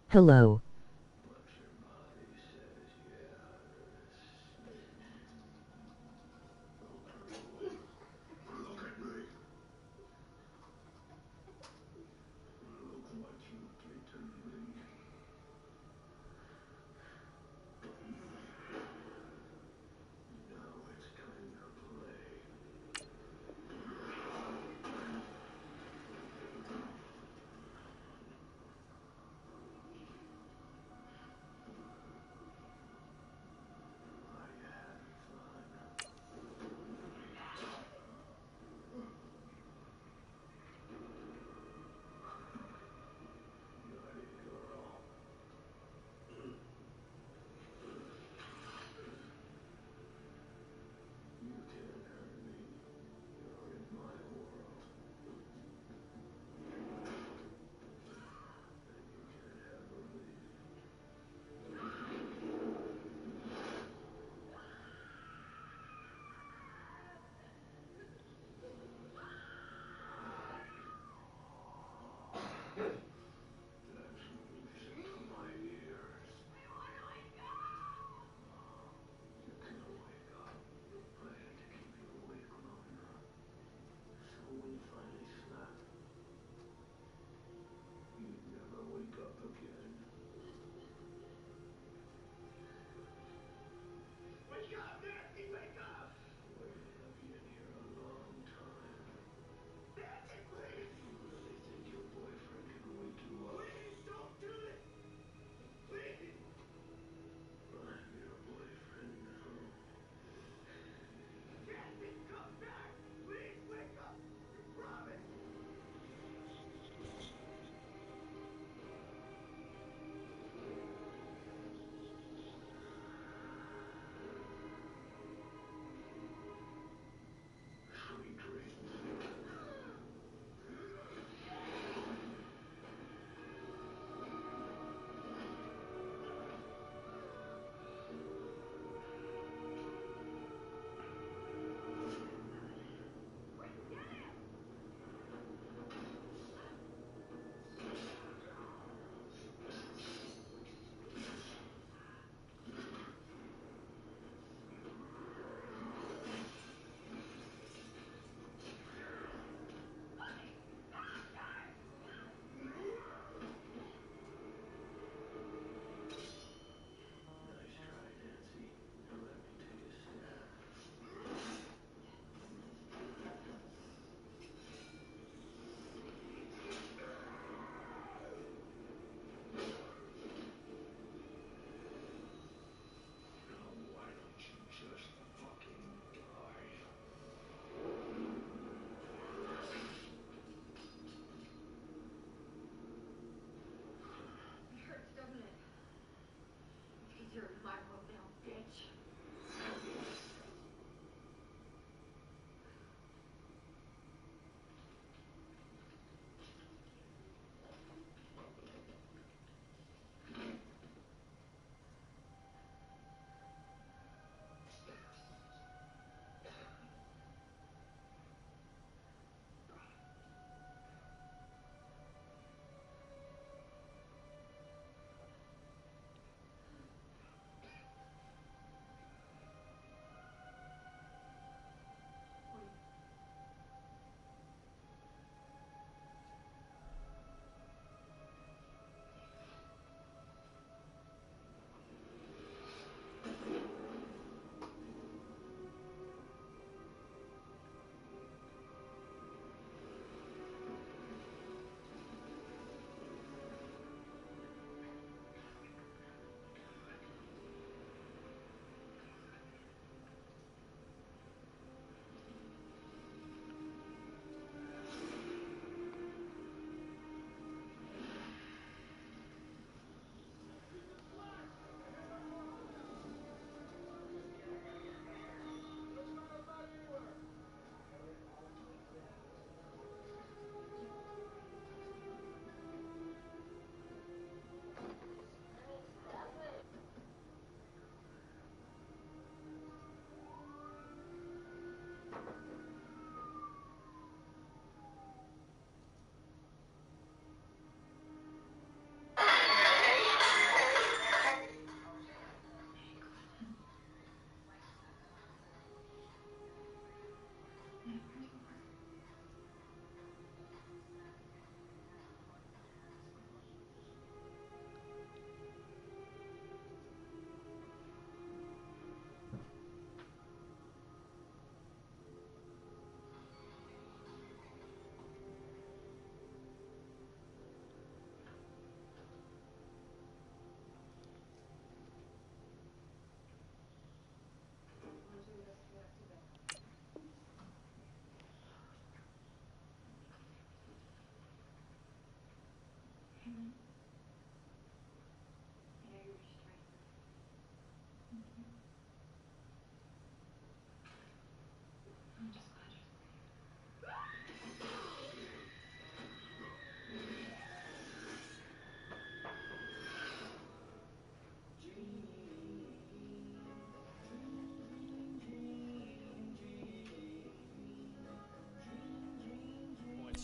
Hello.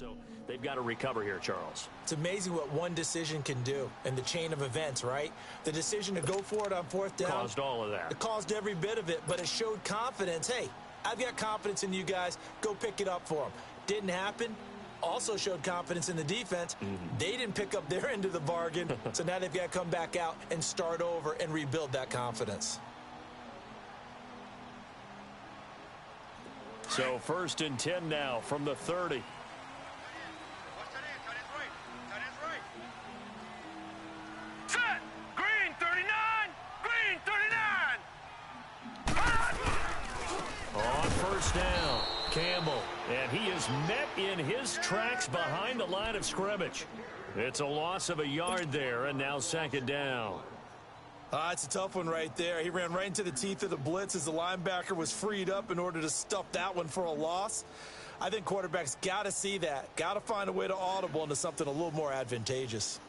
so they've got to recover here, Charles. It's amazing what one decision can do in the chain of events, right? The decision to go for it on fourth down. Caused all of that. It caused every bit of it, but it showed confidence. Hey, I've got confidence in you guys. Go pick it up for them. Didn't happen. Also showed confidence in the defense. They didn't pick up their end of the bargain, so now they've got to come back out and start over and rebuild that confidence. So 1st and 10 now from the 30. Set! Green 39! Green 39! On 1st down, Campbell. And he is met in his tracks behind the line of scrimmage. It's a loss of a yard there, and now 2nd down. It's a tough one right there. He ran right into the teeth of the blitz as the linebacker was freed up in order to stuff that one for a loss. I think quarterbacks got to see that. Got to find a way to audible into something a little more advantageous.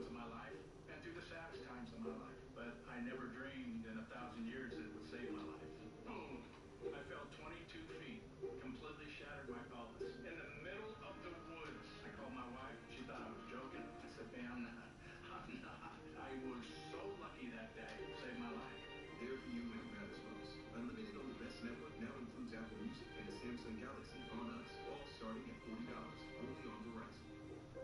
times of my life and through the saddest times of my life. But I never dreamed in 1,000 years that it would save my life. Boom! I fell 22 feet, completely shattered my pelvis. In the middle of the woods. I called my wife. She thought I was joking. I said, man, I'm not. I'm not. I was so lucky that day. It saved my life. There for you when it matters most. Unlimited on the best network now includes Apple Music and the Samsung Galaxy on us. All starting at $40. Only on Verizon.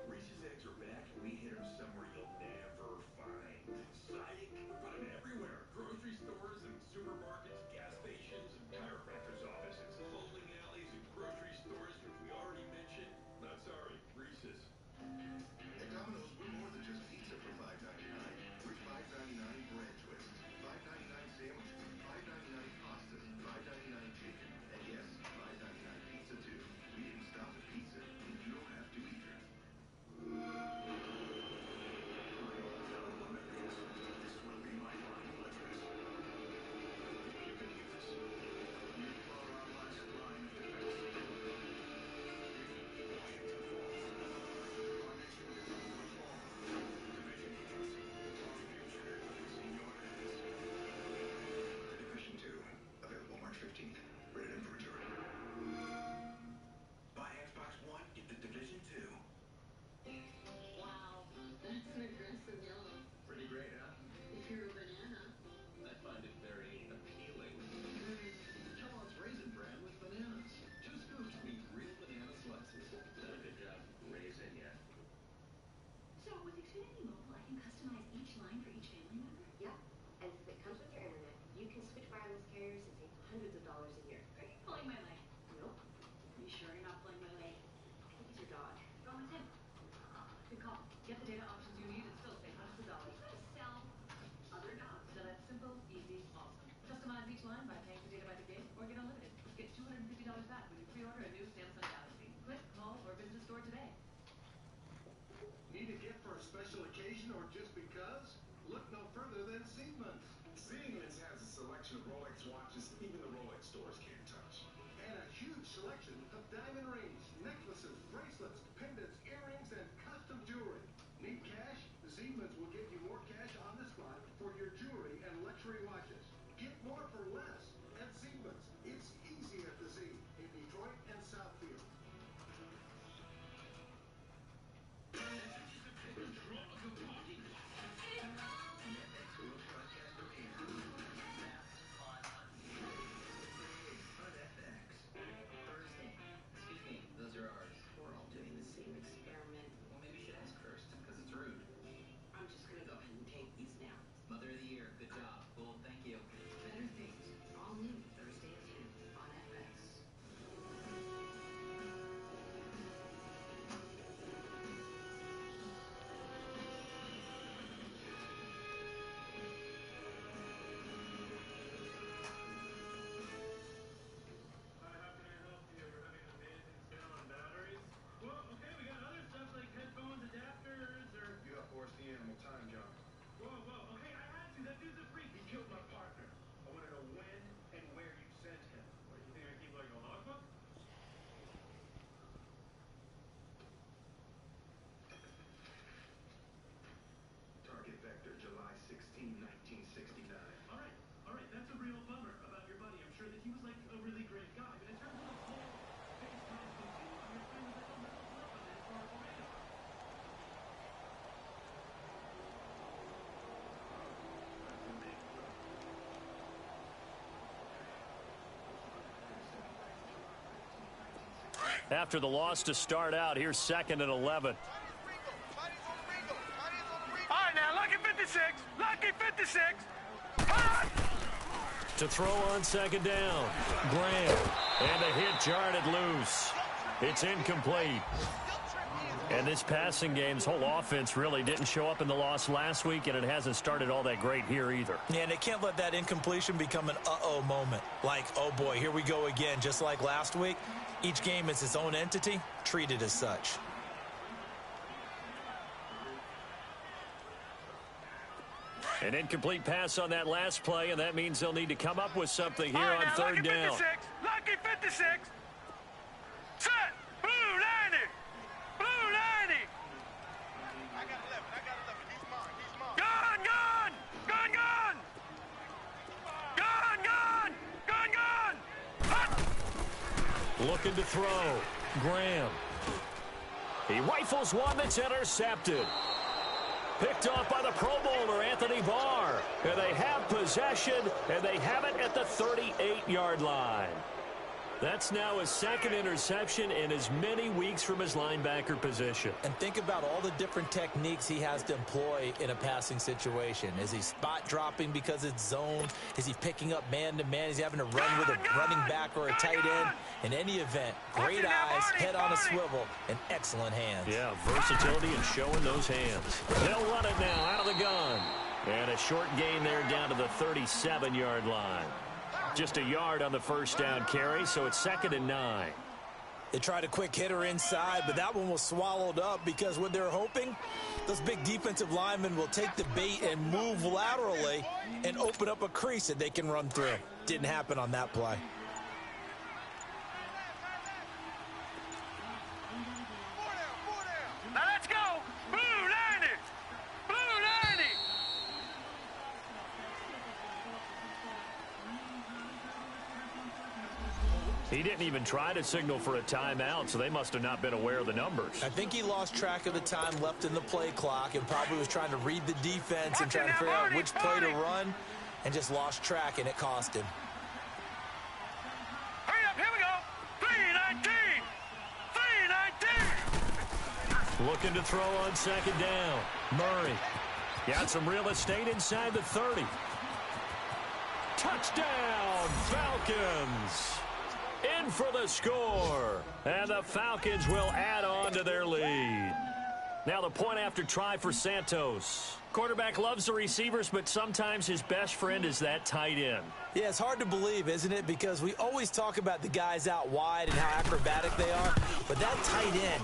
Reese's eggs are back, and we hit them somewhere you'll never find. Psych! We put them everywhere. Grocery stores and supermarkets, gas stations and chiropractors' offices, bowling alleys and grocery stores, which we already mentioned. Not sorry, Reese's. At Domino's, we're more than just pizza for $5.99. We're $5.99 bread twists, $5.99 sandwiches, $5.99 pastas, $5.99 chicken, and yes, $5.99 pizza too. We didn't stop at pizza, and you don't have to either. This will be my line of defense. You can use this. You are our last line of defense. Our nation is over all. Division 8. Our future is in your hands. The Division 2, available March 15th. Rated M for mature. Buy Xbox One, get the Division 2. Wow, that's an aggressive yellow. Pretty great, huh? If you're a banana. I find it very appealing. Kellogg's Raisin Bran with bananas. 2 scoops mean real banana slices. Done a good job raising ya. So with Xfinity Mobile, I can customize each line for each family member? Yeah, and if it comes with your internet, you can switch wireless carriers and save hundreds of dollars a year. Are you pulling my leg? Nope, Are you sure you're not pulling my leg? I think it's your dog. Go with him. Good call. Get the data options you need and still save hundreds of dollars. Sell other dogs. So that's simple, easy, awesome. Customize each line by paying for data by the gig or get unlimited. Get $250 back when you pre-order a new Samsung Galaxy. Click, call, or visit a store today. Need a gift for a special occasion or just because? Look no further than Siemens. Siemens has a selection of Rolex watches even the Rolex stores can't touch. And a huge selection of diamond rings, necklaces, bracelets, pendants, earrings, and custom jewelry. Need cash? Siemens will give you more cash on the spot for your jewelry and luxury watches. Get more for less at Siemens. It's easier to see in Detroit and Southfield. Excuse me, those are ours. We're all doing the same experiment. Well, maybe you should ask first, because it's rude. I'm just gonna go ahead and take these now. Mother of the Year, good job. Cool, thank you. Better Things, all new Thursday at 2 on FX. Hi, how can I help you? We're having an amazing sale on batteries. Well, okay, we got other stuff like headphones, adapters, or... You outforced the animal time, John. Whoa, okay, I had to. That dude's a freak. He killed my partner. I want to know when and where you sent him. What, you think I keep like a logbook? Target vector, July 16, 1969. All right, that's a real bummer about your buddy. I'm sure that he was like a really great guy, but in terms of the whole face time continuum, your friend was like a little blip on the historical radar. After the loss to start out, here's 2nd and 11. All right, now, lucky 56. Lucky 56. To throw on 2nd down. Graham. And a hit jarred loose. It's incomplete. And this passing game's whole offense really didn't show up in the loss last week, and it hasn't started all that great here either. Yeah, and they can't let that incompletion become an uh-oh moment. Like, oh boy, here we go again. Just like last week, each game is its own entity, treated as such. An incomplete pass on that last play, and that means they'll need to come up with something here on 3rd down. Lucky 56. Set. Blue 90. Blue 90. I got 11. Looking to throw. Graham. He rifles one that's intercepted. Picked off by the Pro Bowler, Anthony Barr. And they have possession, and they have it at the 38-yard line. That's now his second interception in as many weeks from his linebacker position. And think about all the different techniques he has to employ in a passing situation. Is he spot dropping because it's zoned? Is he picking up man-to-man? Is he having to run with a running back or a tight end? In any event, great eyes, head on a swivel, and excellent hands. Yeah, versatility and showing those hands. They'll run it now out of the gun. And a short gain there down to the 37-yard line. Just a yard on the first down carry, so it's 2nd and 9. They tried a quick hitter inside, but that one was swallowed up because what they're hoping, those big defensive linemen will take the bait and move laterally and open up a crease that they can run through. Didn't happen on that play. Now let's go! Blue 90! Blue 90! He didn't even try to signal for a timeout, so they must have not been aware of the numbers. I think he lost track of the time left in the play clock and probably was trying to read the defense and trying to figure out which play to run and just lost track, and it cost him. Hurry up, here we go! 319! 319! Looking to throw on 2nd down. Murray. Got some real estate inside the 30. Touchdown, Falcons! In for the score. And the Falcons will add on to their lead. Now the point after try for Santos. Quarterback loves the receivers, but sometimes his best friend is that tight end. Yeah, it's hard to believe, isn't it? Because we always talk about the guys out wide and how acrobatic they are. But that tight end,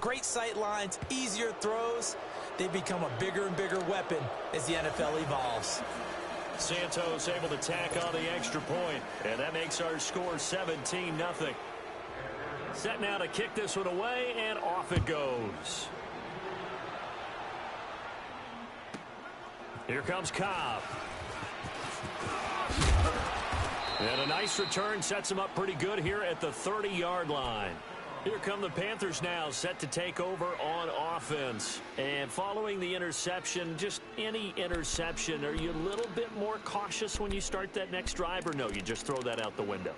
great sight lines, easier throws, they become a bigger and bigger weapon as the NFL evolves. Santos able to tack on the extra point, and that makes our score 17-0. Set now to kick this one away, and off it goes. Here comes Cobb. And a nice return sets him up pretty good here at the 30-yard line. Here come the Panthers now, set to take over on offense. And following the interception, just any interception, are you a little bit more cautious when you start that next drive, or no, you just throw that out the window?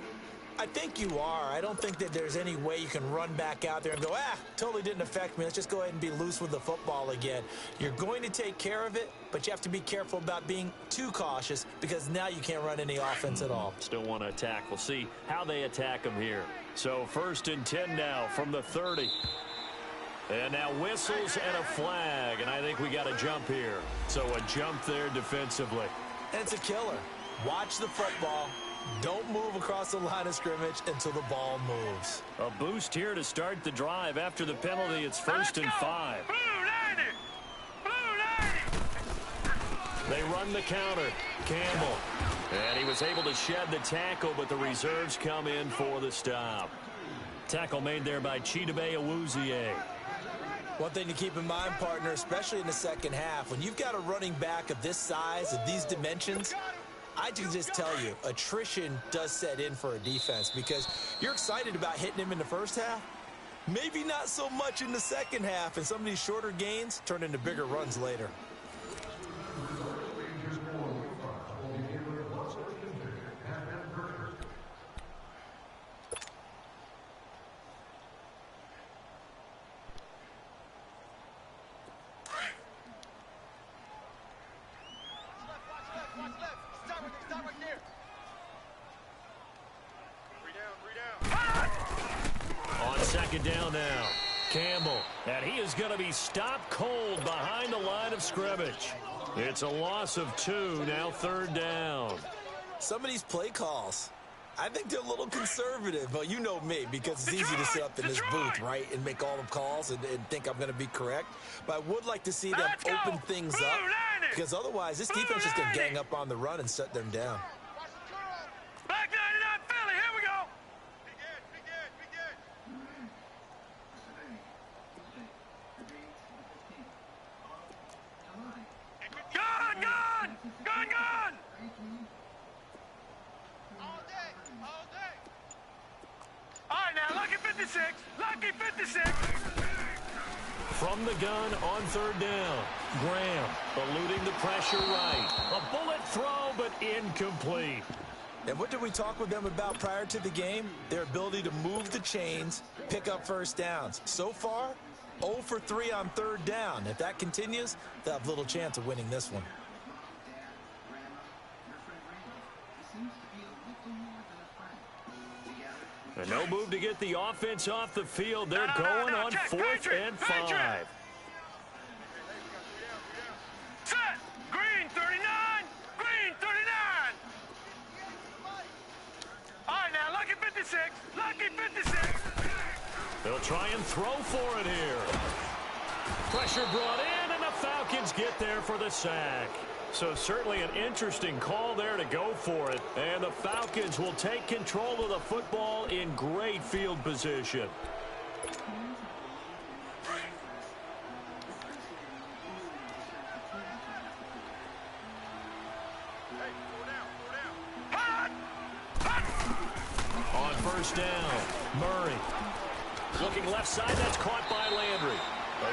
I think you are. I don't think that there's any way you can run back out there and go, totally didn't affect me. Let's just go ahead and be loose with the football again. You're going to take care of it, but you have to be careful about being too cautious because now you can't run any offense at all. Still want to attack. We'll see how they attack them here. So 1st and 10 now from the 30. And now whistles and a flag, and I think we got a jump here. So a jump there defensively. And it's a killer. Watch the football. Don't move across the line of scrimmage until the ball moves. A boost here to start the drive. After the penalty, it's 1st and 5. Blue 90! Blue 90! They run the counter. Campbell. And he was able to shed the tackle, but the reserves come in for the stop. Tackle made there by Chidobe Awuzie. One thing to keep in mind, partner, especially in the second half, when you've got a running back of this size, of these dimensions, I can just tell you, attrition does set in for a defense because you're excited about hitting him in the first half. Maybe not so much in the second half, and some of these shorter gains turn into bigger runs later. On 2nd down now, Campbell, and he is going to be stopped cold behind the line of scrimmage. It's a loss of 2, now 3rd down. Some of these play calls, I think they're a little conservative, but you know me, because it's easy to sit up in this booth, right, and make all the calls and think I'm going to be correct. But I would like to see them open things up, because otherwise this defense is going to gang up on the run and shut them down. Back 99 Philly, here we go! Gone! Gone! Gone! Gone! All day! All day! All 56! Lucky 56! From the gun on third down. Graham eluding the pressure right. A bullet throw, but incomplete. And what did we talk with them about prior to the game? Their ability to move the chains, pick up first downs. So far, 0 for 3 on third down. If that continues, they'll have little chance of winning this one. And no move to get the offense off the field. They're going on Check. 4th and 5. Set! Green 39! Green 39! All right, now, lucky 56! Lucky 56! They'll try and throw for it here. Pressure brought in, and the Falcons get there for the sack. So certainly an interesting call there to go for it. And the Falcons will take control of the football in great field position. On first down, Murray. Looking left side, that's caught by Landry.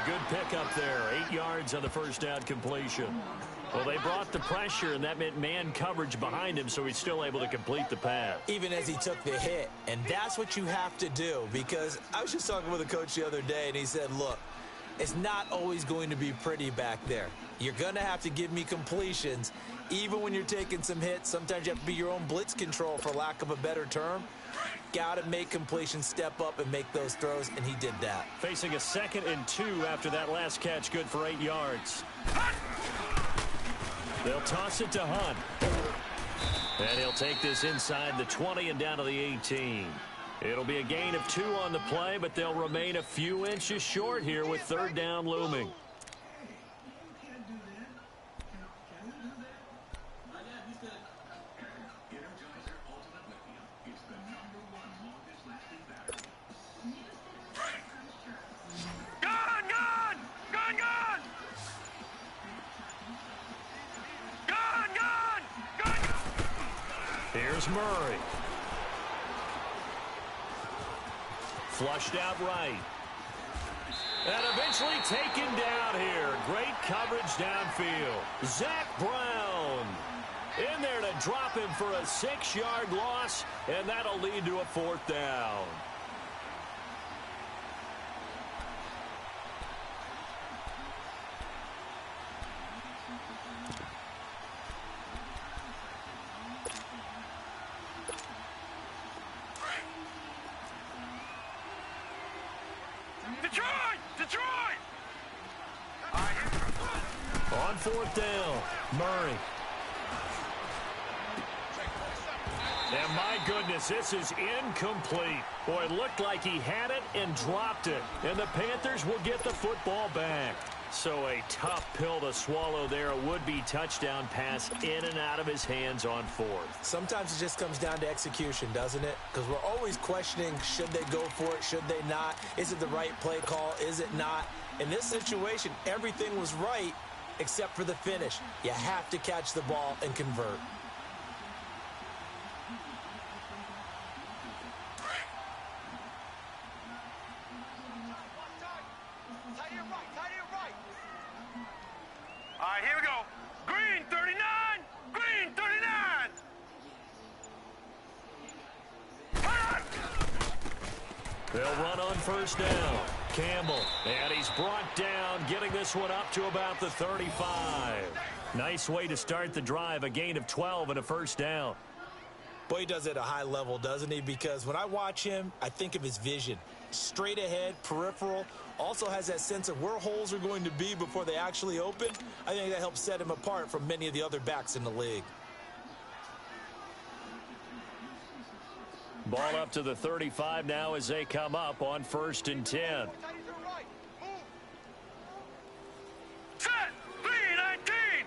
A good pickup there, 8 yards on the first down completion. Well, they brought the pressure, and that meant man coverage behind him, so he's still able to complete the pass. Even as he took the hit, and that's what you have to do, because I was just talking with a coach the other day, and he said, look, it's not always going to be pretty back there. You're going to have to give me completions, even when you're taking some hits. Sometimes you have to be your own blitz control, for lack of a better term. Got to make completions, step up, and make those throws, and he did that. Facing a 2nd and 2 after that last catch, good for 8 yards. They'll toss it to Hunt. And he'll take this inside the 20 and down to the 18. It'll be a gain of 2 on the play, but they'll remain a few inches short here with third down looming. Here's Murray. Flushed out right. And eventually taken down here. Great coverage downfield. Zach Brown in there to drop him for a 6-yard loss, and that'll lead to a 4th down. Detroit! On 4th down, Murray. And my goodness, this is incomplete. Boy, it looked like he had it and dropped it. And the Panthers will get the football back. So a tough pill to swallow there. A would-be touchdown pass in and out of his hands on 4th. Sometimes it just comes down to execution, doesn't it? Because we're always questioning, should they go for it, should they not? Is it the right play call, is it not? In this situation, everything was right except for the finish. You have to catch the ball and convert. All right, here we go. Green 39! Green 39! They'll run on first down. Campbell, and he's brought down, getting this one up to about the 35. Nice way to start the drive, a gain of 12 and a first down. Boy, he does it at a high level, doesn't he? Because when I watch him, I think of his vision. Straight ahead, peripheral, also has that sense of where holes are going to be before they actually open. I think that helps set him apart from many of the other backs in the league. Ball up to the 35 now as they come up on 1st and 10. Set! 319!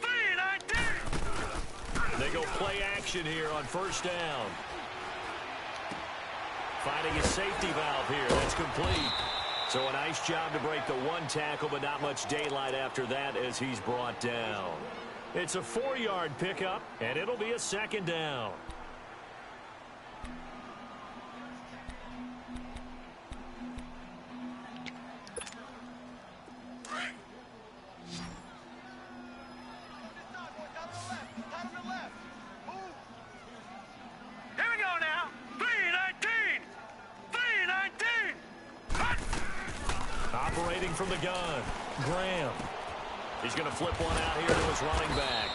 319! They go play action here on first down. Finding a safety valve here. That's complete. So a nice job to break the one tackle, but not much daylight after that as he's brought down. It's a 4-yard pickup, and it'll be a 2nd down. Operating from the gun, Graham. He's going to flip one out here to his running back.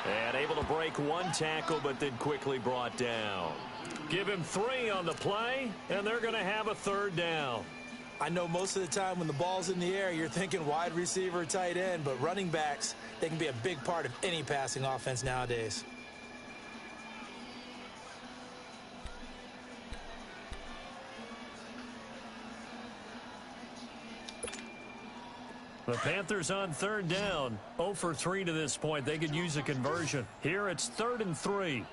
And able to break one tackle, but then quickly brought down. Give him 3 on the play, and they're going to have a 3rd down. I know most of the time when the ball's in the air, you're thinking wide receiver, tight end, but running backs, they can be a big part of any passing offense nowadays. The Panthers on 3rd down. 0 for 3 to this point. They could use a conversion. Here it's 3rd and 3.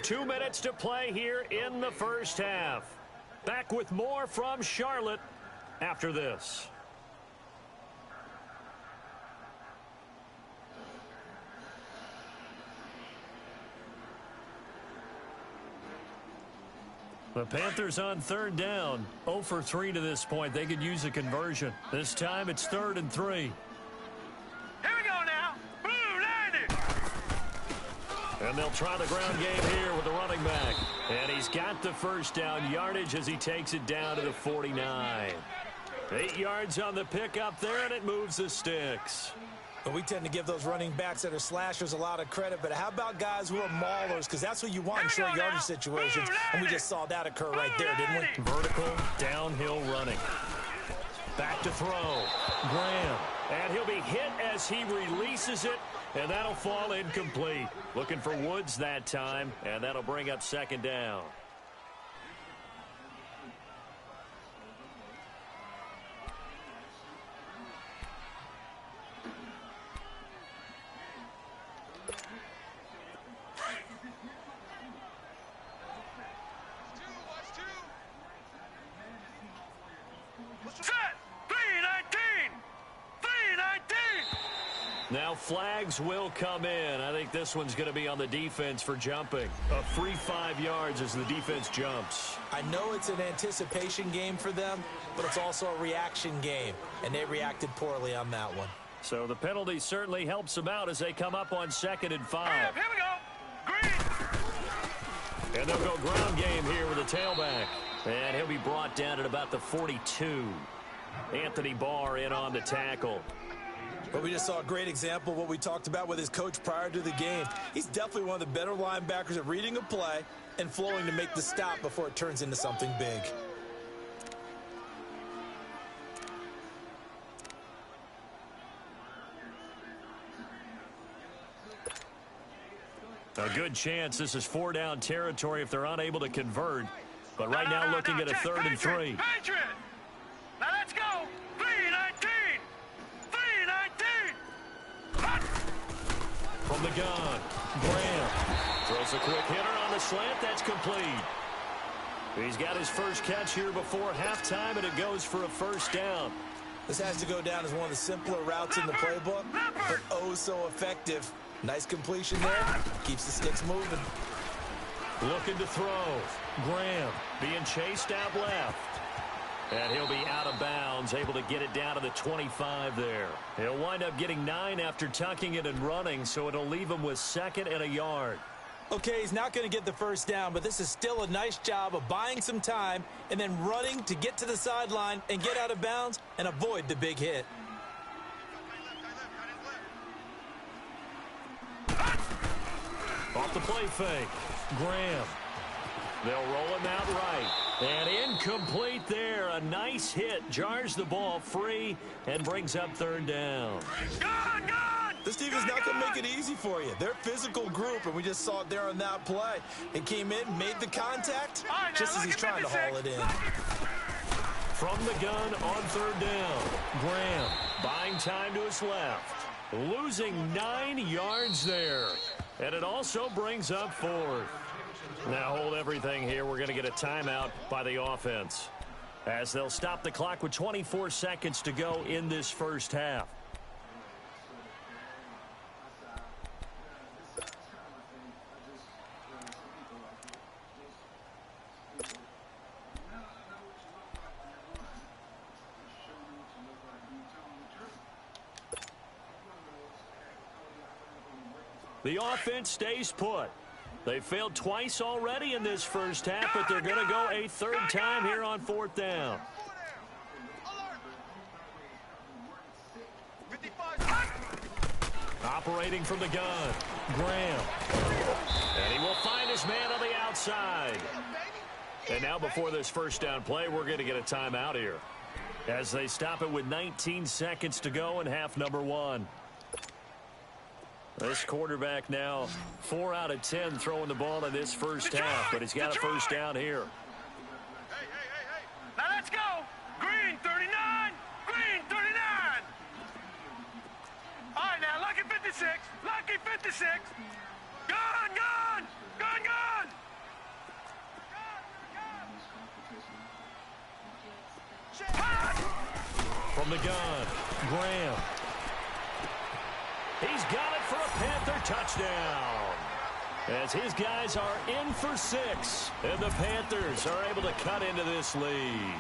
2 minutes to play here in the first half. Back with more from Charlotte after this. The Panthers on 3rd down. 0 for 3 to this point. They could use a conversion. This time it's 3rd and 3. Here we go now. Boom, landed. And they'll try the ground game here with the running back. And he's got the first down yardage as he takes it down to the 49. 8 yards on the pickup there, and it moves the sticks. But we tend to give those running backs that are slashers a lot of credit. But how about guys who are maulers? Because that's what you want in short yardage situations. And we just saw that occur right there, didn't we? Vertical, downhill running. Back to throw. Graham. And he'll be hit as he releases it. And that'll fall incomplete. Looking for Woods that time. And that'll bring up 2nd down. Now flags will come in. I think this one's going to be on the defense for jumping. A free 5 yards as the defense jumps. I know it's an anticipation game for them, but it's also a reaction game, and they reacted poorly on that one. So the penalty certainly helps them out as they come up on 2nd and 5. Here we go. Green. And they'll go ground game here with a tailback. And he'll be brought down at about the 42. Anthony Barr in on the tackle. But we just saw a great example of what we talked about with his coach prior to the game. He's definitely one of the better linebackers at reading a play and flowing to make the stop before it turns into something big. A good chance this is 4-down territory if they're unable to convert. But right now looking at a 3rd and 3. Patriot. Now let's go. 3-19. 3-19. From the gun, Graham throws a quick hitter on the slant. That's complete. He's got his first catch here before halftime, and it goes for a 1st down. This has to go down as one of the simpler routes in the playbook, but oh so effective. Nice completion there. Keeps the sticks moving. Looking to throw. Graham being chased out left. And he'll be out of bounds, able to get it down to the 25 there. He'll wind up getting 9 after tucking it and running, so it'll leave him with 2nd and a yard. Okay, he's not going to get the 1st down, but this is still a nice job of buying some time and then running to get to the sideline and get out of bounds and avoid the big hit. Off the play fake. Graham. They'll roll him out right. And incomplete there. A nice hit. Jars the ball free and brings up 3rd down. This team is not going to make it easy for you. They're a physical group, and we just saw it there on that play. It came in, made the contact, just as he's trying to haul it in. From the gun on 3rd down. Graham buying time to his left. Losing 9 yards there. And it also brings up 4th. Now hold everything here. We're going to get a timeout by the offense as they'll stop the clock with 24 seconds to go in this first half. The offense stays put. They failed twice already in this first half, but they're going to go a third time here on fourth down. Operating from the gun, Graham. And he will find his man on the outside. And now before this first down play, we're going to get a timeout here, as they stop it with 19 seconds to go in half number one. This quarterback now 4 out of 10 throwing the ball in this first half, but he's got a first down here. Hey. Now let's go. Green 39. Green 39. All right, now, Lucky 56. Lucky 56. Gun. From the gun, Graham. He's got it for a Panther touchdown, as his guys are in for 6, and the Panthers are able to cut into this lead.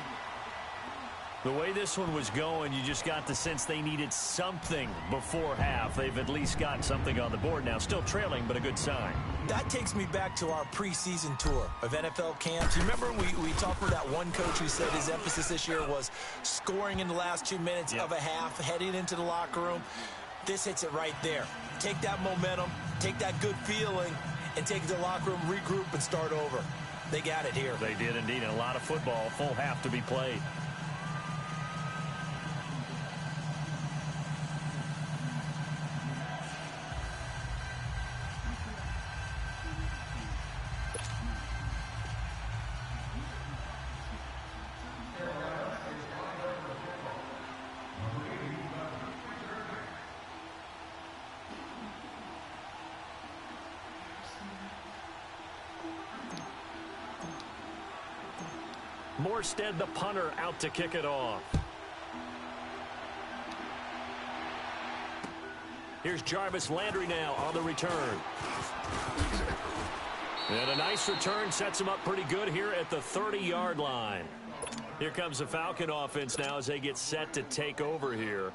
The way this one was going, you just got the sense they needed something before half. They've at least got something on the board now. Still trailing, but a good sign. That takes me back to our preseason tour of NFL camps. You remember we talked with that one coach who said his emphasis this year was scoring in the last 2 minutes of a half, heading into the locker room. This hits it right there. Take that momentum, take that good feeling, and take it to the locker room, regroup, and start over. They got it here. They did indeed. A lot of football, full half to be played. Morstead, the punter, out to kick it off. Here's Jarvis Landry now on the return. And a nice return sets him up pretty good here at the 30-yard line. Here comes the Falcon offense now as they get set to take over here.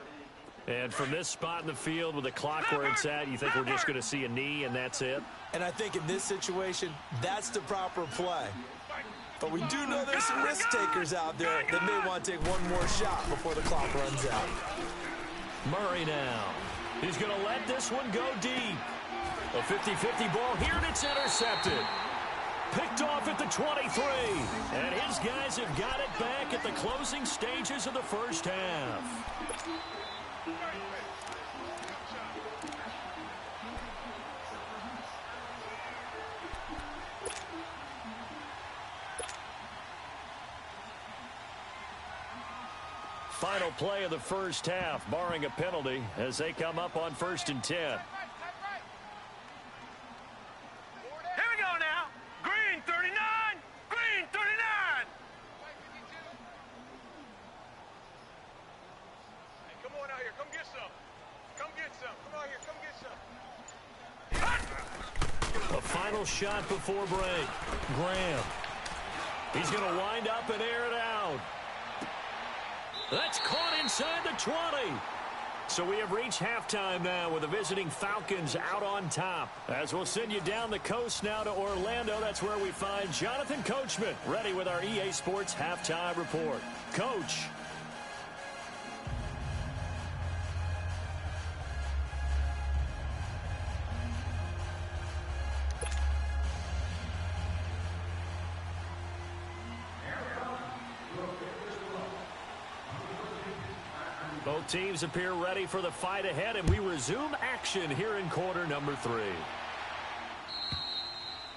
And from this spot in the field with the clock where it's at, you think we're just going to see a knee and that's it? And I think in this situation, that's the proper play. But we do know there's some risk takers out there that may want to take one more shot before the clock runs out. Murray now. He's going to let this one go deep. A 50-50 ball here, and it's intercepted. Picked off at the 23. And his guys have got it back at the closing stages of the first half. Final play of the first half, barring a penalty, as they come up on 1st and 10. Here we go now. Green 39. Green 39. Hey, come on out here. Come get some. Come get some. Come out here. Come get some. A final shot before break. Graham. He's going to wind up and air it out. That's caught inside the 20. So we have reached halftime now with the visiting Falcons out on top. As we'll send you down the coast now to Orlando, that's where we find Jonathan Coachman ready with our EA Sports halftime report. Coach. Both teams appear ready for the fight ahead, and we resume action here in quarter number 3.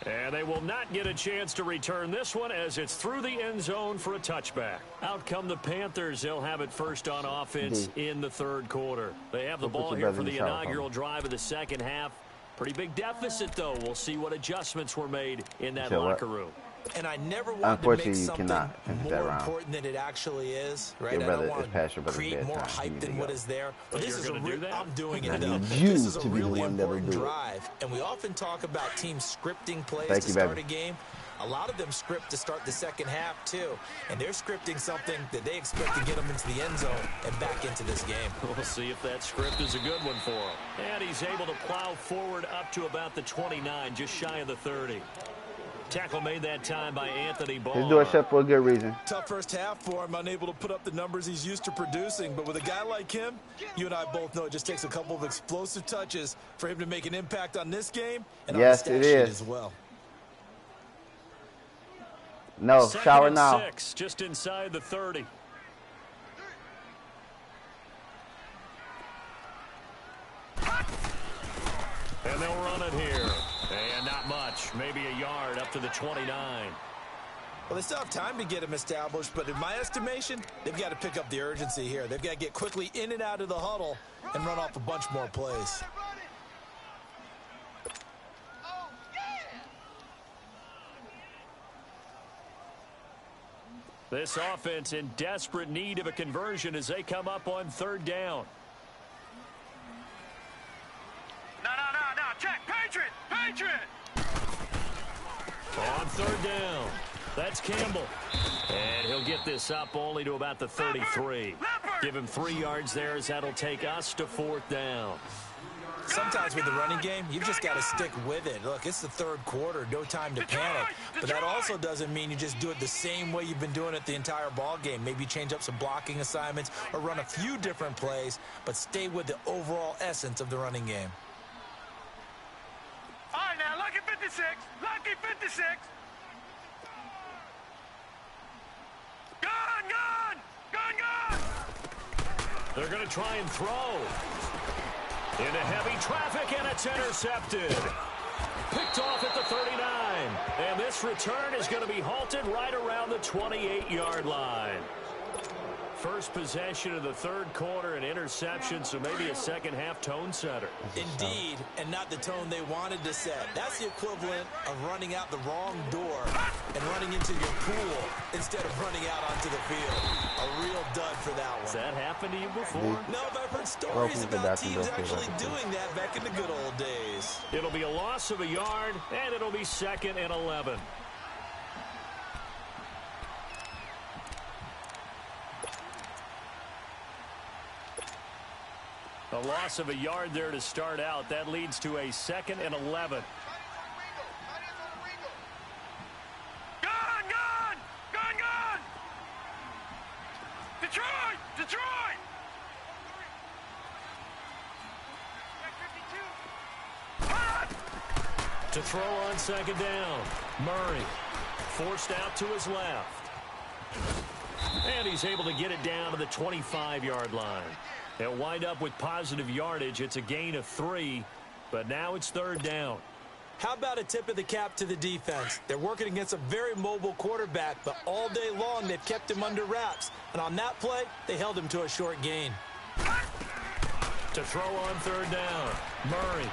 And they will not get a chance to return this one as it's through the end zone for a touchback. Out come the Panthers. They'll have it first on offense in the third quarter. They have the ball here for the inaugural drive of the second half. Pretty big deficit, though. We'll see what adjustments were made in that locker room. And I never want to make something more important than it actually is, right? I don't want to create more hype than what is there. But this is I'm doing it, though. This is a really important drive. And we often talk about teams scripting plays to start a game. A lot of them script to start the second half, too. And they're scripting something that they expect to get them into the end zone and back into this game. We'll see if that script is a good one for him. And he's able to plow forward up to about the 29, just shy of the 30. Tackle made that time by Anthony Barr. He's doing shit for a good reason. Tough first half for him, unable to put up the numbers he's used to producing. But with a guy like him, you and I both know it just takes a couple of explosive touches for him to make an impact on this game and yes, on the stat sheet as well. No, Second shower and now. 6, just inside the 30. And they'll run it here. And not much, maybe a yard up to the 29. Well, they still have time to get him established, but in my estimation, they've got to pick up the urgency here. They've got to get quickly in and out of the huddle and run off a bunch more plays. This offense in desperate need of a conversion as they come up on third down. No, check, Patriot! On third down, that's Campbell. And he'll get this up only to about the 33. Give him 3 yards there as that'll take us to fourth down. Sometimes with the running game, you've just got to stick with it. Look, it's the third quarter, no time to panic. But that also doesn't mean you just do it the same way you've been doing it the entire ball game. Maybe change up some blocking assignments or run a few different plays, but stay with the overall essence of the running game. All right, now, lucky 56. Gun! They're going to try and throw. Into heavy traffic, and it's intercepted. Picked off at the 39. And this return is going to be halted right around the 28-yard line. First possession of the third quarter, an interception, so maybe a second-half tone setter. Indeed, and not the tone they wanted to set. That's the equivalent of running out the wrong door and running into your pool instead of running out onto the field. A real dud for that one. Has that happened to you before? No, but I've heard stories about teams actually doing that back in the good old days. It'll be a loss of a yard, and it'll be 2nd and 11. A loss of a yard there to start out. That leads to a 2nd and 11. Gun! Detroit! To throw on second down. Murray forced out to his left. And he's able to get it down to the 25-yard line. They'll wind up with positive yardage. It's a gain of 3, but now it's third down. How about a tip of the cap to the defense? They're working against a very mobile quarterback, but all day long they've kept him under wraps. And on that play, they held him to a short gain. To throw on third down, Murray.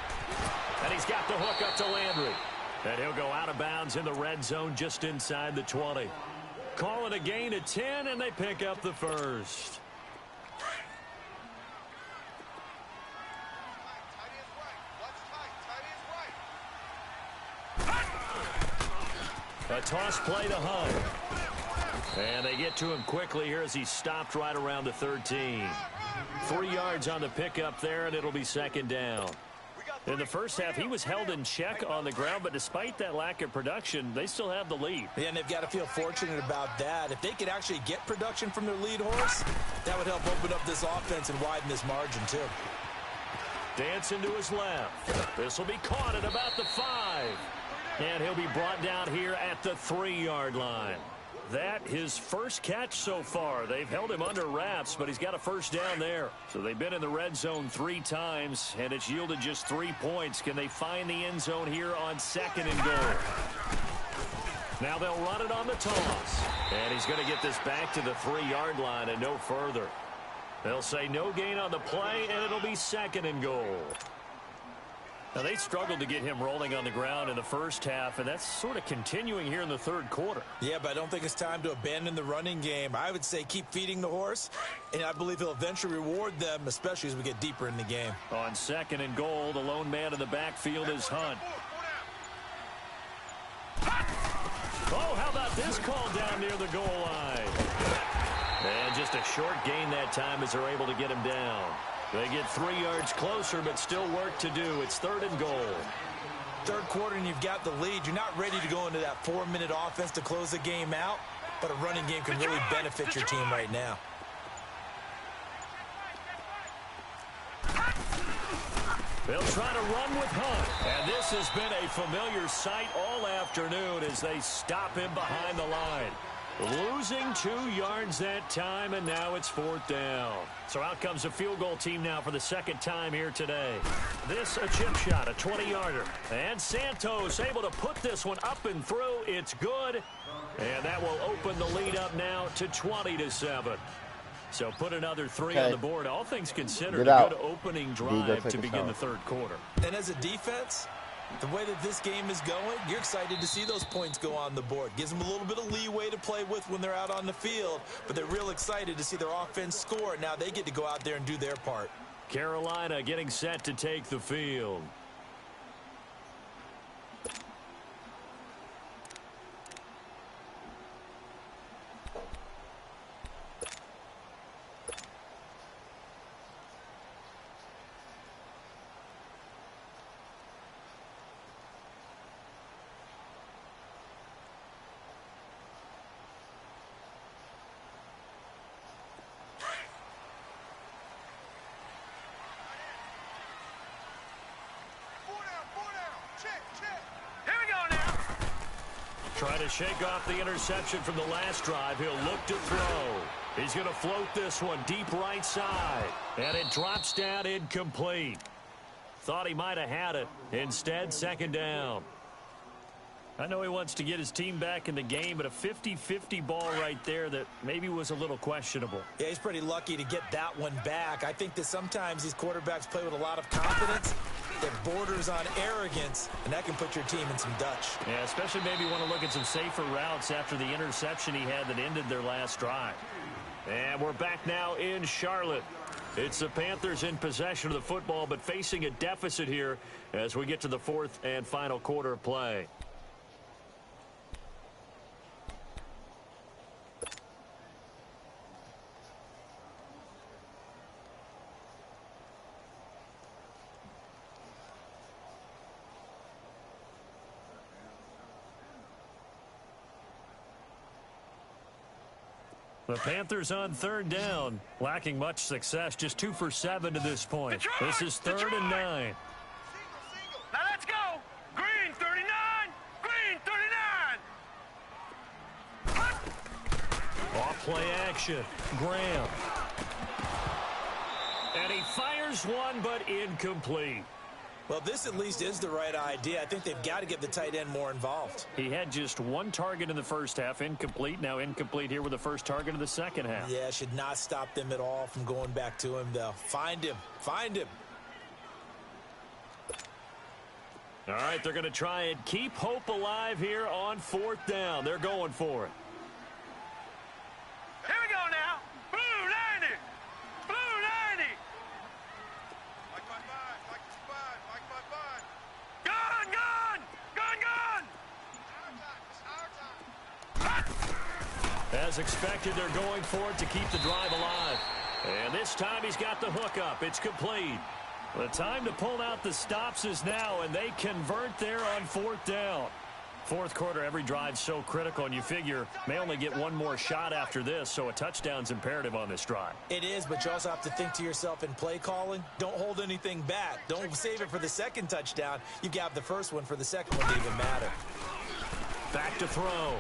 And he's got the hook up to Landry. And he'll go out of bounds in the red zone just inside the 20. Call it a gain of 10, and they pick up the first. A toss play to Hunt. And they get to him quickly here as he stopped right around the 13. 3 yards on the pickup there, and it'll be second down. In the first half, he was held in check on the ground, but despite that lack of production, they still have the lead. Yeah, and they've got to feel fortunate about that. If they could actually get production from their lead horse, that would help open up this offense and widen this margin, too. Dancing to his left. This will be caught at about the 5. And he'll be brought down here at the 3-yard line. That his first catch so far. They've held him under wraps, but he's got a first down there. So they've been in the red zone 3 times, and it's yielded just 3 points. Can they find the end zone here on second and goal? Now they'll run it on the toss. And he's going to get this back to the 3-yard line and no further. They'll say no gain on the play, and it'll be second and goal. Now, they struggled to get him rolling on the ground in the first half, and that's sort of continuing here in the third quarter. Yeah, but I don't think it's time to abandon the running game. I would say keep feeding the horse, and I believe he'll eventually reward them, especially as we get deeper in the game. On second and goal, the lone man in the backfield is Hunt. Oh, how about this call down near the goal line? And just a short gain that time as they're able to get him down. They get 3 yards closer, but still work to do. It's 3rd and goal. Third quarter and you've got the lead. You're not ready to go into that 4-minute offense to close the game out, but a running game can really benefit your team right now. They'll try to run with Hunt. And this has been a familiar sight all afternoon as they stop him behind the line. Losing 2 yards that time, and now it's 4th down. So out comes a field goal team now for the 2nd time here today. This a chip shot, a 20-yarder. And Santos able to put this one up and through. It's good. And that will open the lead up now to 20-7. So put another 3 on the board. All things considered, a good opening drive to begin the 3rd quarter. And as a defense, the way that this game is going, you're excited to see those points go on the board. Gives them a little bit of leeway to play with when they're out on the field, but they're real excited to see their offense score. Now they get to go out there and do their part. Carolina getting set to take the field. Trying to shake off the interception from the last drive. He'll look to throw. He's going to float this one deep right side. And it drops down incomplete. Thought he might have had it. Instead, 2nd down. I know he wants to get his team back in the game, but a 50-50 ball right there that maybe was a little questionable. Yeah, he's pretty lucky to get that one back. I think that sometimes these quarterbacks play with a lot of confidence that borders on arrogance, and that can put your team in some Dutch. Yeah, especially maybe want to look at some safer routes after the interception he had that ended their last drive. And we're back now in Charlotte. It's the Panthers in possession of the football, but facing a deficit here as we get to the 4th and final quarter of play. The Panthers on 3rd down, lacking much success, just 2 for 7 to this point. This is 3rd and 9. Now let's go. Green 39. Green 39. Off play action. Graham. And he fires one, but incomplete. Well, this at least is the right idea. I think they've got to get the tight end more involved. He had just 1 target in the first half, incomplete. Now incomplete here with the first target of the second half. Yeah, should not stop them at all from going back to him, though. Find him. Find him. All right, they're going to try and keep hope alive here on 4th down. They're going for it. Here we go now. Blue 90. Blue 90. Like my mind. Like the spine. Like my mind. Gun, gun. Gun, gun. It's our time. As expected, they're going for it to keep the drive alive. And this time he's got the hook up. It's complete. The time to pull out the stops is now, and they convert there on 4th down. 4th quarter, every drive so critical, and you figure may only get 1 more shot after this, so a touchdown's imperative on this drive. It is, but you also have to think to yourself in play calling, don't hold anything back. Don't save it for the 2nd touchdown. You got the first one for the 2nd one to even matter. Back to throw.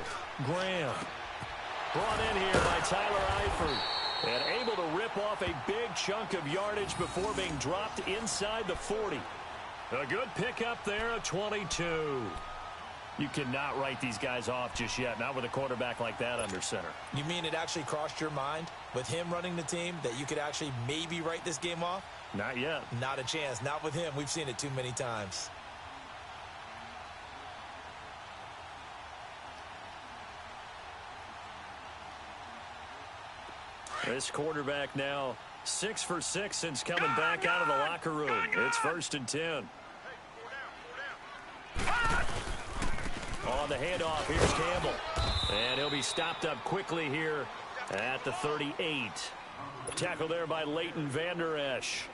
Graham. Brought in here by Tyler Eifert. And able to rip off a big chunk of yardage before being dropped inside the 40. A good pickup there of 22. You cannot write these guys off just yet, not with a quarterback like that under center. You mean it actually crossed your mind with him running the team that you could actually maybe write this game off? Not yet. Not a chance. Not with him. We've seen it too many times. This quarterback now 6 for 6 since coming back out of the locker room. It's 1st and 10. On the handoff, here's Campbell. And he'll be stopped up quickly here at the 38. Tackle there by Leighton Vander Esch.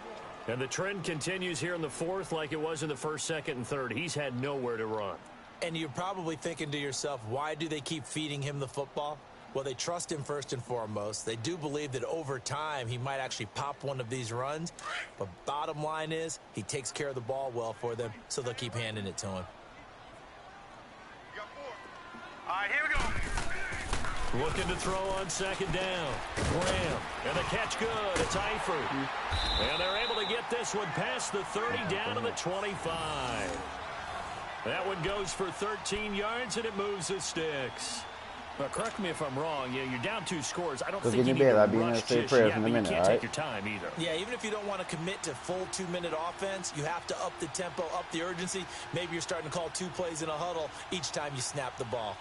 And the trend continues here in the fourth like it was in the first, second, and third. He's had nowhere to run. And you're probably thinking to yourself, why do they keep feeding him the football? Well, they trust him first and foremost. They do believe that over time he might actually pop one of these runs. But bottom line is he takes care of the ball well for them, so they'll keep handing it to him. All right, here we go. Looking to throw on second down. Graham. And the catch good. It's Eifert. And they're able to get this one past the 30 down to the 25. That one goes for 13 yards, and it moves the sticks. But correct me if I'm wrong. Yeah, you're down 2 scores. I don't think you need to rush just yet, but you can't take your time either. Yeah, even if you don't want to commit to full 2-minute offense, you have to up the tempo, up the urgency. Maybe you're starting to call 2 plays in a huddle each time you snap the ball.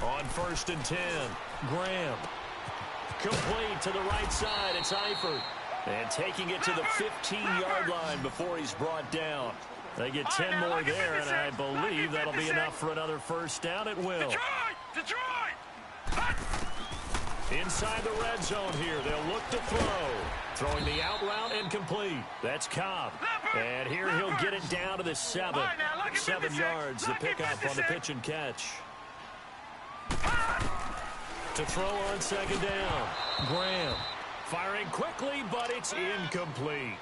On 1st and 10, Graham. Complete to the right side. It's Eifert. And taking it to the 15-yard line before he's brought down. They get 10 more there, and I believe that'll be enough for another first down. It will. Detroit! Inside the red zone here. They'll look to throw. Throwing the out route and complete. That's Cobb. And here he'll get it down to the 7. 7 yards, the pickup on the pitch and catch. To throw on second down. Graham firing quickly, but it's incomplete.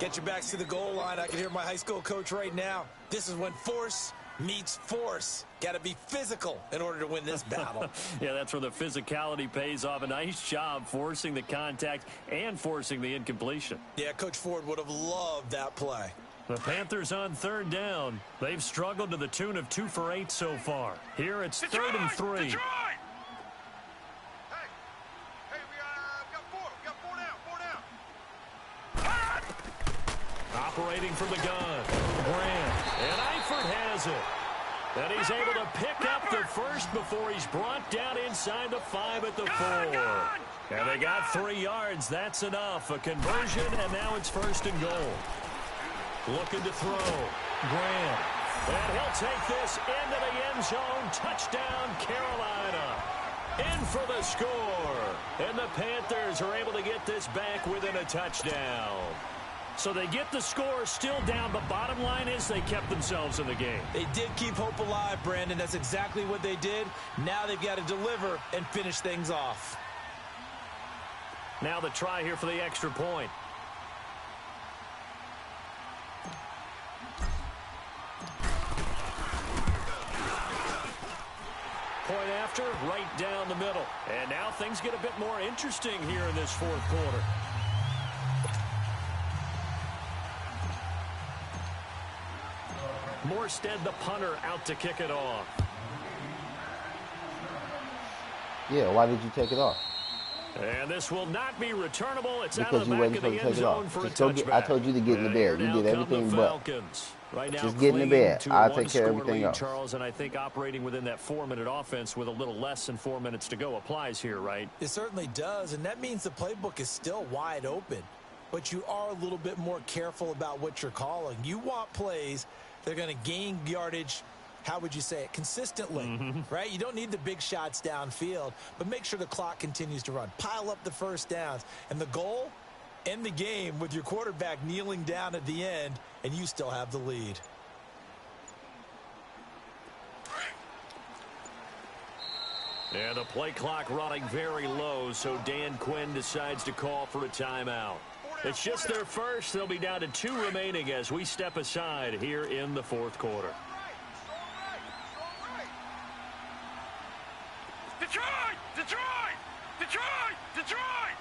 Get your backs to the goal line. I can hear my high school coach right now. This is when force meets force. Got to be physical in order to win this battle. Yeah, that's where the physicality pays off. A nice job forcing the contact and forcing the incompletion. Yeah, Coach Ford would have loved that play. The Panthers on 3rd down. They've struggled to the tune of 2 for 8 so far. Here it's Detroit! 3rd and 3. Detroit! Hey, we got 4 down. Operating from the gun. Graham. And Eifert has it. And he's able to pick up the first before he's brought down inside the 5 at the 4. And they got 3 yards. That's enough. A conversion, and now it's 1st and goal. Looking to throw. Graham. And he'll take this into the end zone. Touchdown, Carolina. In for the score. And the Panthers are able to get this back within a touchdown. So they get the score still down, but bottom line is they kept themselves in the game. They did keep hope alive, Brandon. That's exactly what they did. Now they've got to deliver and finish things off. Now the try here for the extra point. Point after, right down the middle. And now things get a bit more interesting here in this 4th quarter. Morstead, the punter, out to kick it off. Yeah, why did you take it off? And this will not be returnable. It's Because out of the you back wasn't of the supposed to end take it zone off. for a Just go touchback. I told you to get in the bed. You did everything but. Right now, Just get in the bed. clinging to a I'll take care of one-score everything lead, else. Charles, and I think operating within that 4-minute offense with a little less than 4 minutes to go applies here, right? It certainly does, and that means the playbook is still wide open. But you are a little bit more careful about what you're calling. You want plays that are going to gain yardage, how would you say it, consistently, right? You don't need the big shots downfield, but make sure the clock continues to run. Pile up the first downs. And the goal, end the game with your quarterback kneeling down at the end, and you still have the lead. And the play clock running very low, so Dan Quinn decides to call for a timeout. It's just their first. They'll be down to 2 remaining as we step aside here in the 4th quarter. Detroit! Detroit! Detroit! Detroit!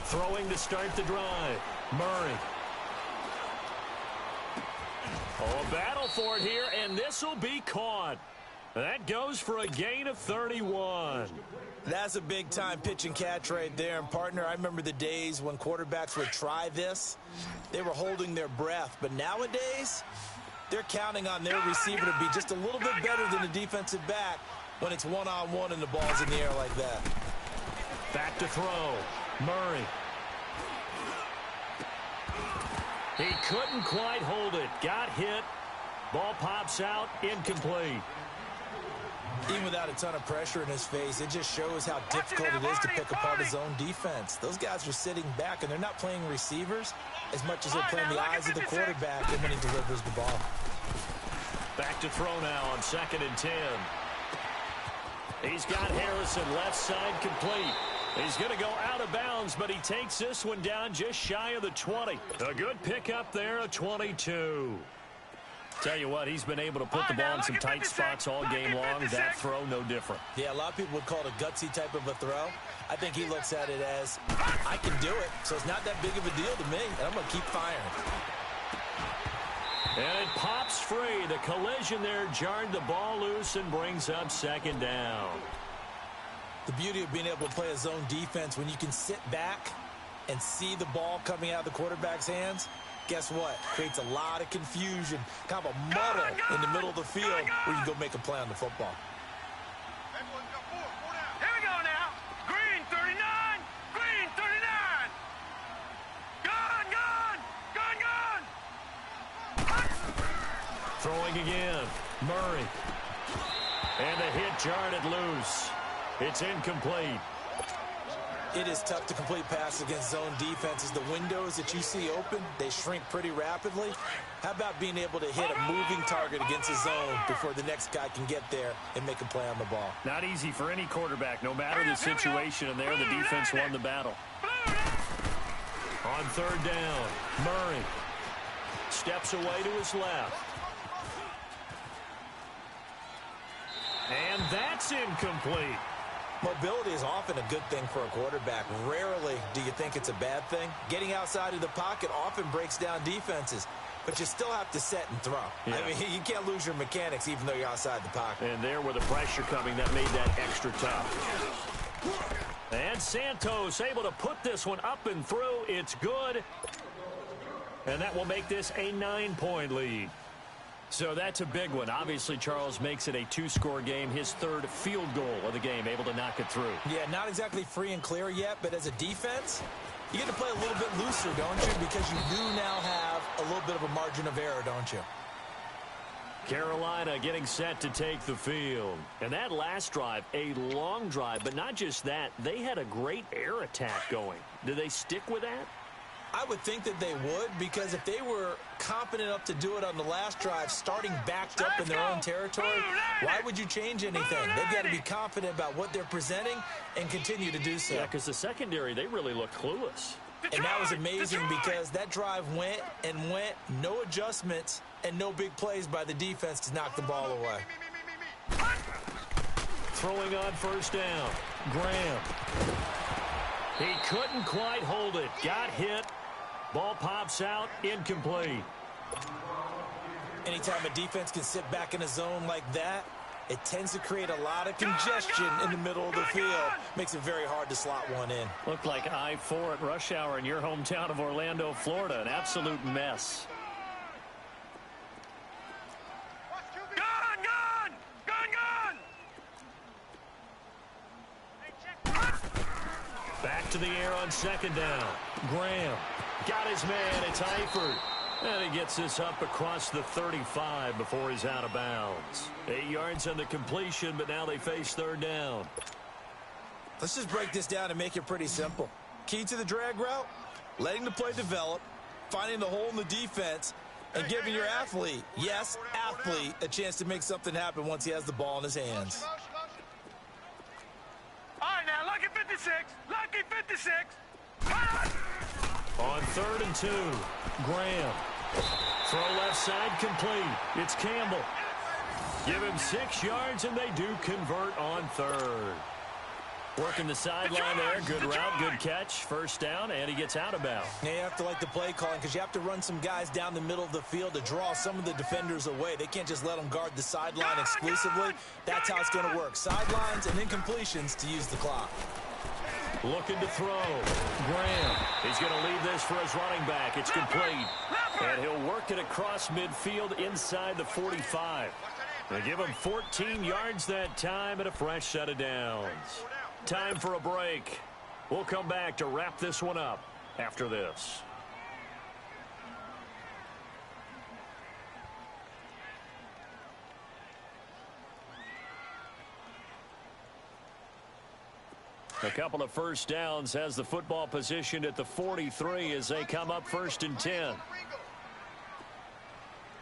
Throwing to start the drive. Murray. Oh, a battle for it here, and this will be caught. That goes for a gain of 31. That's a big-time pitch and catch right there. And, partner, I remember the days when quarterbacks would try this. They were holding their breath. But nowadays, they're counting on their receiver to be just a little bit better than the defensive back when it's one-on-one and the ball's in the air like that. Back to throw. Murray. He couldn't quite hold it. Got hit. Ball pops out. Incomplete. Even without a ton of pressure in his face, it just shows how difficult it is to pick apart his own defense. Those guys are sitting back, and they're not playing receivers as much as they're playing the eyes of the quarterback when he delivers the ball. Back to throw now on 2nd and 10. He's got Harrison left side complete. He's going to go out of bounds, but he takes this one down just shy of the 20. A good pickup there, a 22. Tell you what, he's been able to put the ball in some tight spots all game long. That throw, no different. Yeah, a lot of people would call it a gutsy type of a throw. I think he looks at it as, I can do it, so it's not that big of a deal to me, and I'm going to keep firing. And it pops free. The collision there jarred the ball loose and brings up 2nd down. The beauty of being able to play a zone defense when you can sit back and see the ball coming out of the quarterback's hands, guess what? Creates a lot of confusion, kind of a muddle in the middle of the field where you go make a play on the football. Here we go now. Green 39. Green 39. Gone, gone. Gone, gone. Throwing again. Murray. And the hit jarred it loose. It's incomplete. It is tough to complete passes against zone defenses. The windows that you see open, they shrink pretty rapidly. How about being able to hit a moving target against a zone before the next guy can get there and make a play on the ball? Not easy for any quarterback, no matter the situation, and there the defense won the battle. On 3rd down, Murray steps away to his left. And that's incomplete. Mobility is often a good thing for a quarterback. Rarely do you think it's a bad thing. Getting outside of the pocket often breaks down defenses, but you still have to set and throw. Yeah. I mean, you can't lose your mechanics even though you're outside the pocket. And there with the pressure coming, that made that extra tough. And Santos able to put this one up and through. It's good. And that will make this a 9-point lead. So that's a big one. Obviously, Charles makes it a 2-score game. His 3rd field goal of the game, able to knock it through. Yeah, not exactly free and clear yet, but as a defense, you get to play a little bit looser, don't you? Because you do now have a little bit of a margin of error, don't you? Carolina getting set to take the field. And that last drive, a long drive, but not just that. They had a great air attack going. Do they stick with that? I would think that they would, because if they were confident enough to do it on the last drive, starting backed up in their own territory, why would you change anything? They've got to be confident about what they're presenting and continue to do so. Yeah, because the secondary, they really look clueless. And that was amazing because that drive went and went, no adjustments and no big plays by the defense to knock the ball away. Throwing on 1st down, Graham. He couldn't quite hold it. Got hit. Ball pops out, incomplete. Anytime a defense can sit back in a zone like that, it tends to create a lot of congestion in the middle of the field. Makes it very hard to slot one in. Looked like I-4 at rush hour in your hometown of Orlando, Florida. An absolute mess. Gone, gone. Gone, gone. Back to the air on 2nd down. Graham got his man. It's Eifert. And he gets this up across the 35 before he's out of bounds. 8 yards on the completion, but now they face 3rd down. Let's just break this down and make it pretty simple. Key to the drag route, letting the play develop, finding the hole in the defense, and giving your athlete, yes, athlete, a chance to make something happen once he has the ball in his hands. All right, now, lucky 56. Lucky 56. On 3rd and 2, Graham. Throw left side complete. It's Campbell. Give him 6 yards, and they do convert on 3rd. Working the sideline there. Good route, good catch. First down, and he gets out of bounds. Yeah, you have to like the play calling because you have to run some guys down the middle of the field to draw some of the defenders away. They can't just let them guard the sideline exclusively. That's how it's going to work. Sidelines and incompletions to use the clock. Looking to throw. Graham. He's going to leave this for his running back. It's complete. And he'll work it across midfield inside the 45. They give him 14 yards that time and a fresh set of downs. Time for a break. We'll come back to wrap this one up after this. A couple of first downs has the football positioned at the 43 as they come up 1st and 10.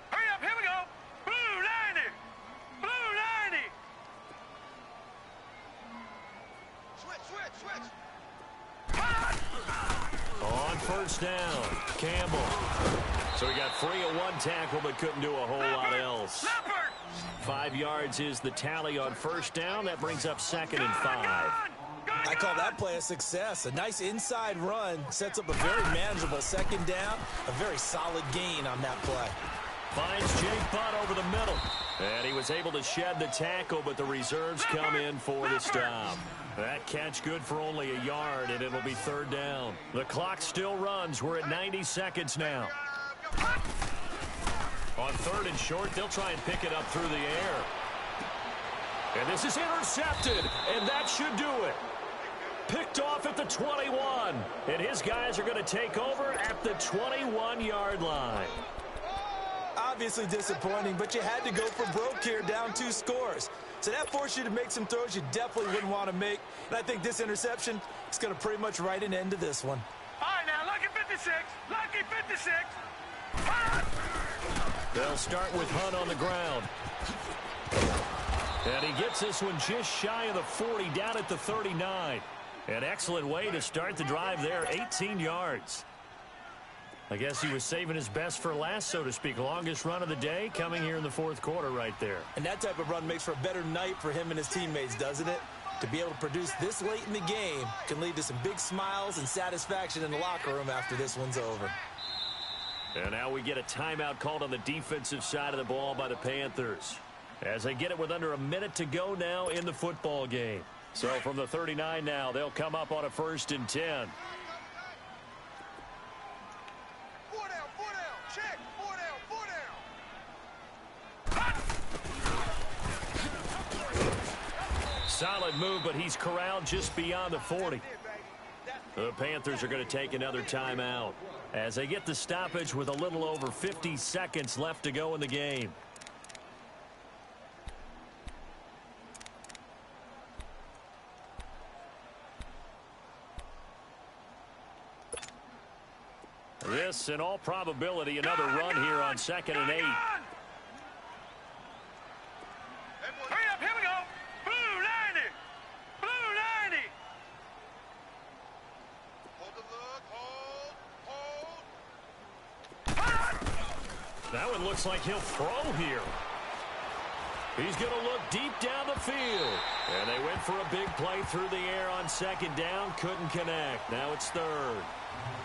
Hurry up, here we go. Blue 90. Blue 90. Switch. On first down, Campbell. So he got free of one tackle but couldn't do a whole lot else. 5 yards is the tally on first down. That brings up 2nd and 5. I call that play a success. A nice inside run sets up a very manageable 2nd down. A very solid gain on that play. Finds Jake Butt over the middle. And he was able to shed the tackle, but the reserves come in for the stop. That catch good for only a yard, and it'll be 3rd down. The clock still runs. We're at 90 seconds now. On 3rd and short, they'll try and pick it up through the air. And this is intercepted, and that should do it. Picked off at the 21, and his guys are going to take over at the 21-yard line. Obviously disappointing, but you had to go for broke here, down 2 scores. So that forced you to make some throws you definitely wouldn't want to make. And I think this interception is going to pretty much write an end to this one. All right, now, lucky 56. Lucky 56. They'll start with Hunt on the ground. And he gets this one just shy of the 40, down at the 39. An excellent way to start the drive there, 18 yards. I guess he was saving his best for last, so to speak. Longest run of the day coming here in the 4th quarter right there. And that type of run makes for a better night for him and his teammates, doesn't it? To be able to produce this late in the game can lead to some big smiles and satisfaction in the locker room after this one's over. And now we get a timeout called on the defensive side of the ball by the Panthers, as they get it with under a minute to go now in the football game. So from the 39 now, they'll come up on a 1st and 10. 4 down, check, 4 down. Solid move, but he's corralled just beyond the 40. The Panthers are going to take another timeout as they get the stoppage with a little over 50 seconds left to go in the game. This, in all probability, another run here on 2nd and 8. Hurry up, here we go. Blue 90. Blue 90. Hold the look, hold. That one looks like he'll throw here. He's going to look deep down the field. And they went for a big play through the air on 2nd down. Couldn't connect. Now it's 3rd.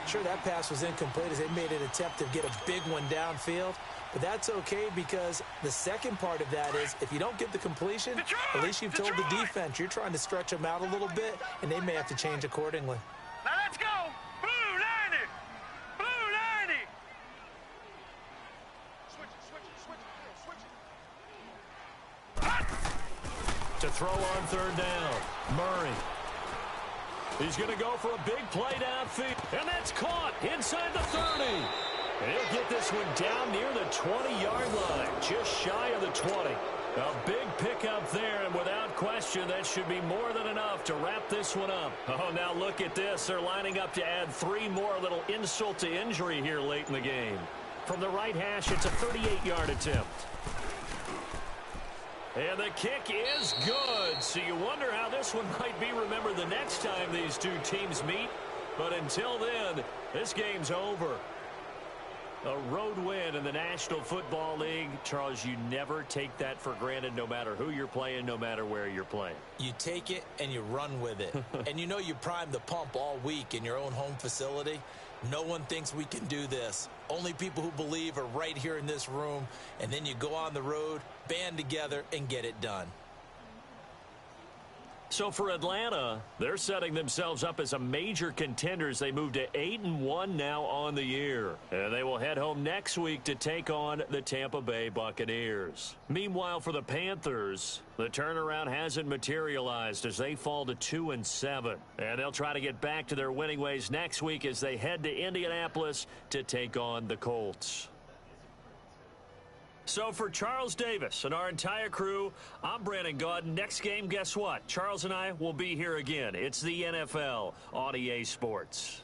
Sure, that pass was incomplete as they made an attempt to get a big one downfield. But that's okay because the second part of that is if you don't get the completion, at least you've told the defense you're trying to stretch them out a little bit, and they may have to change accordingly. Now let's go. Blue 90. Blue 90. Switch it. To throw on 3rd down, Murray. He's going to go for a big play downfield, and that's caught inside the 30. And he'll get this one down near the 20-yard line, just shy of the 20. A big pickup there, and without question, that should be more than enough to wrap this one up. Oh, now look at this. They're lining up to add 3 more, a little insult to injury here late in the game. From the right hash, it's a 38-yard attempt. And the kick is good. So you wonder how this one might be remembered the next time these two teams meet. But until then, this game's over. A road win in the National Football League. Charles, you never take that for granted no matter who you're playing, no matter where you're playing. You take it and you run with it. And you know you primed the pump all week in your own home facility. No one thinks we can do this. Only people who believe are right here in this room. And then you go on the road, band together, and get it done. So for Atlanta, they're setting themselves up as a major contender as they move to 8-1 now on the year. And they will head home next week to take on the Tampa Bay Buccaneers. Meanwhile, for the Panthers, the turnaround hasn't materialized as they fall to 2-7. And they'll try to get back to their winning ways next week as they head to Indianapolis to take on the Colts. So for Charles Davis and our entire crew, I'm Brandon Gaudin. Next game, guess what? Charles and I will be here again. It's the NFL on EA Sports.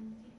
Team